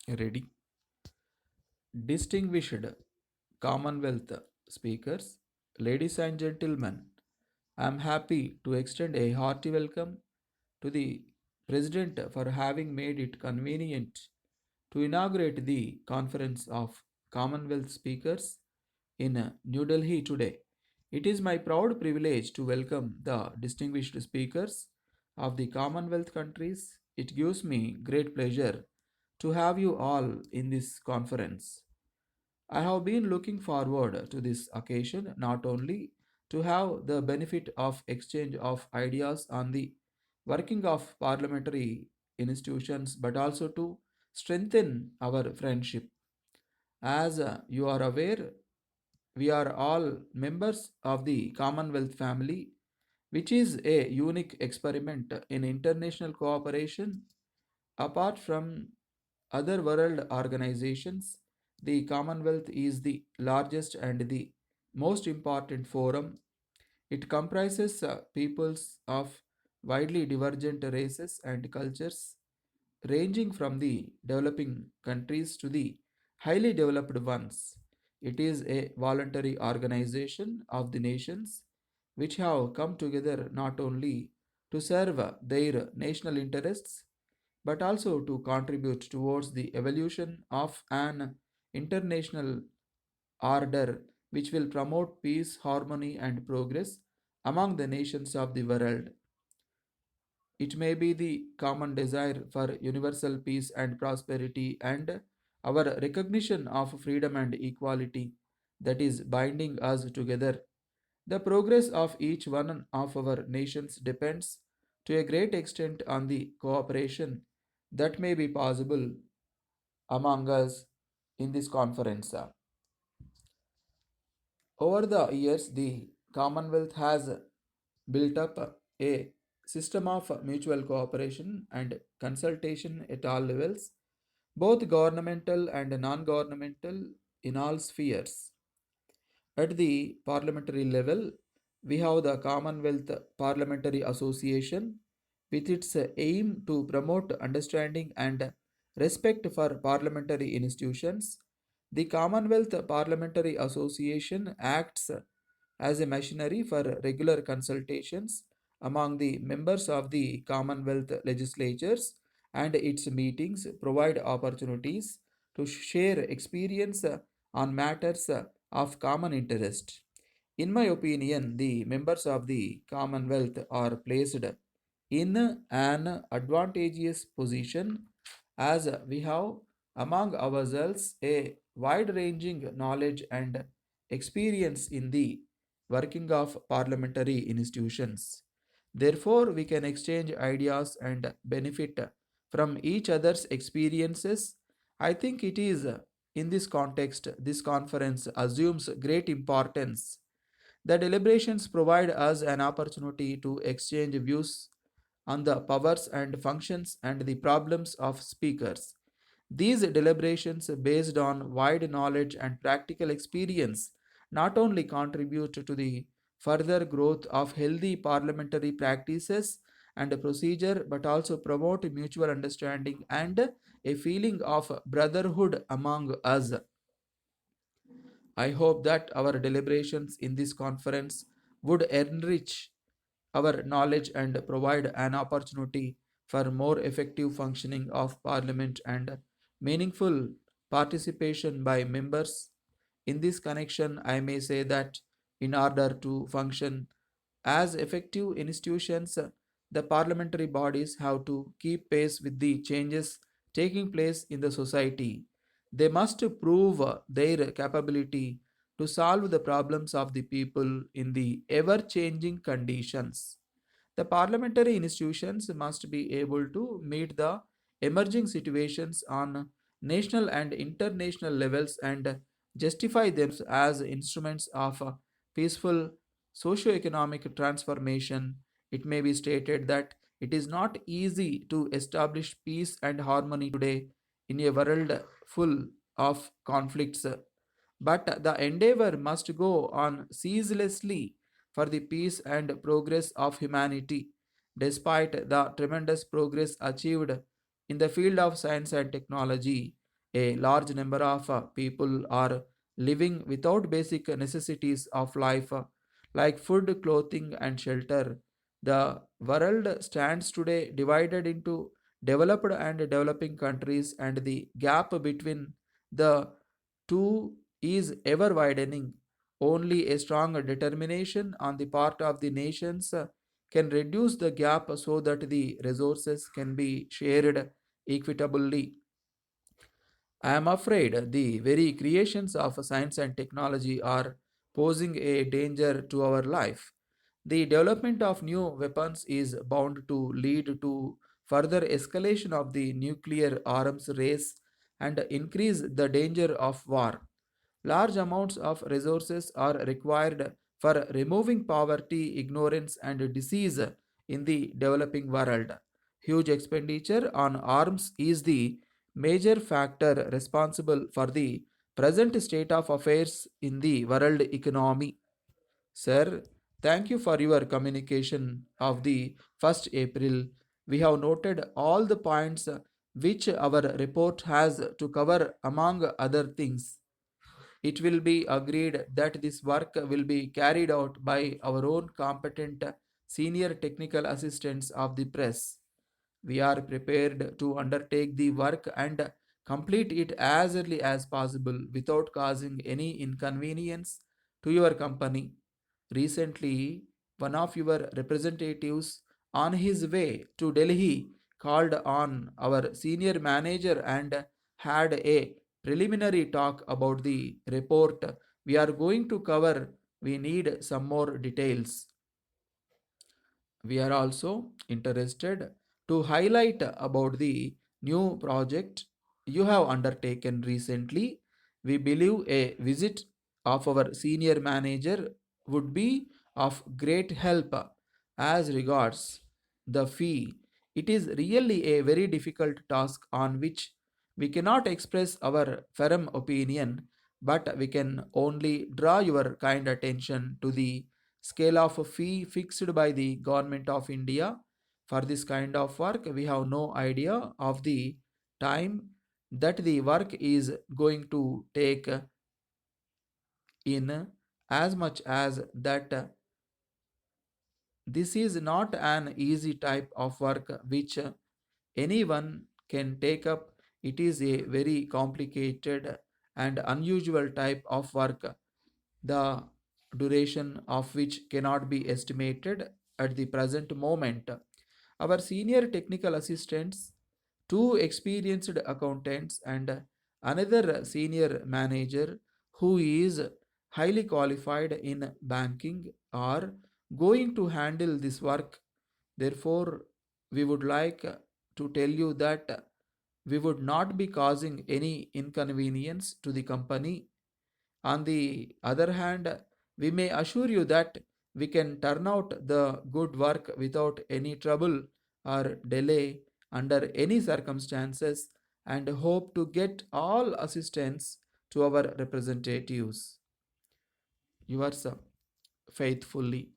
Ready? Distinguished Commonwealth speakers, ladies and gentlemen, I am happy to extend a hearty welcome to the President for having made it convenient to inaugurate the Conference of Commonwealth Speakers in New Delhi today. It is my proud privilege to welcome the distinguished speakers of the Commonwealth countries. It gives me great pleasure to have you all in this conference. I have been looking forward to this occasion not only to have the benefit of exchange of ideas on the working of parliamentary institutions but also to strengthen our friendship. As you are aware, we are all members of the Commonwealth family, which is a unique experiment in international cooperation. Apart from other world organizations, the Commonwealth is the largest and the most important forum. It comprises peoples of widely divergent races and cultures, ranging from the developing countries to the highly developed ones. It is a voluntary organization of the nations which have come together not only to serve their national interests but also to contribute towards the evolution of an international order which will promote peace, harmony, and progress among the nations of the world. It may be the common desire for universal peace and prosperity and our recognition of freedom and equality that is binding us together. The progress of each one of our nations depends to a great extent on the cooperation that may be possible among us in this conference. Over the years, the Commonwealth has built up a system of mutual cooperation and consultation at all levels, both governmental and non governmental in all spheres. At the parliamentary level, we have the Commonwealth Parliamentary Association with its aim to promote understanding and respect for parliamentary institutions. The Commonwealth Parliamentary Association acts as a machinery for regular consultations among the members of the Commonwealth legislatures, and its meetings provide opportunities to share experience on matters of common interest. In my opinion, the members of the Commonwealth are placed in an advantageous position as we have among ourselves a wide ranging knowledge and experience in the working of parliamentary institutions. Therefore, we can exchange ideas and benefit from each other's experiences. I think it is in this context, this conference assumes great importance. The deliberations provide us an opportunity to exchange views on the powers and functions and the problems of speakers. These deliberations, based on wide knowledge and practical experience, not only contribute to the further growth of healthy parliamentary practices and procedure but also promote mutual understanding and a feeling of brotherhood among us. I hope that our deliberations in this conference would enrich our knowledge and provide an opportunity for more effective functioning of parliament and meaningful participation by members. In this connection, I may say that in order to function as effective institutions, the parliamentary bodies have to keep pace with the changes taking place in the society. They must prove their capability to solve the problems of the people in the ever changing conditions. The parliamentary institutions must be able to meet the emerging situations on national and international levels and justify them as instruments of peaceful socio-economic transformation. It may be stated that it is not easy to establish peace and harmony today in a world full of conflicts, but the endeavor must go on ceaselessly for the peace and progress of humanity. Despite the tremendous progress achieved in the field of science and technology, A large number of people are living without basic necessities of life like food, clothing, and shelter. The world stands today divided into developed and developing countries, and the gap between the two is ever widening. Only a strong determination on the part of the nations can reduce the gap so that the resources can be shared equitably. I am afraid the very creations of science and technology are posing a danger to our life. The development of new weapons is bound to lead to further escalation of the nuclear arms race and increase the danger of war. Large amounts of resources are required for removing poverty, ignorance, and disease in the developing world. Huge expenditure on arms is the major factor responsible for the present state of affairs in the world economy. Sir, thank you for your communication of the 1st April. We have noted all the points which our report has to cover among other things. It will be agreed that this work will be carried out by our own competent senior technical assistants of the press. We are prepared to undertake the work and complete it as early as possible without causing any inconvenience to your company. Recently, one of your representatives on his way to Delhi called on our senior manager and had a preliminary talk about the report we are going to cover. We need some more details. We are also interested to highlight about the new project you have undertaken recently. We believe a visit of our senior manager would be of great help as regards the fee. It is really a very difficult task on which we cannot express our firm opinion, but we can only draw your kind attention to the scale of a fee fixed by the government of India for this kind of work. We have no idea of the time that the work is going to take in, as much as that this is not an easy type of work which anyone can take up. It is a very complicated and unusual type of work, the duration of which cannot be estimated at the present moment. Our senior technical assistants, two experienced accountants, and another senior manager who is highly qualified in banking are going to handle this work. Therefore, we would like to tell you that we would not be causing any inconvenience to the company. On the other hand, we may assure you that we can turn out the good work without any trouble or delay under any circumstances and hope to get all assistance to our representatives. Yours faithfully.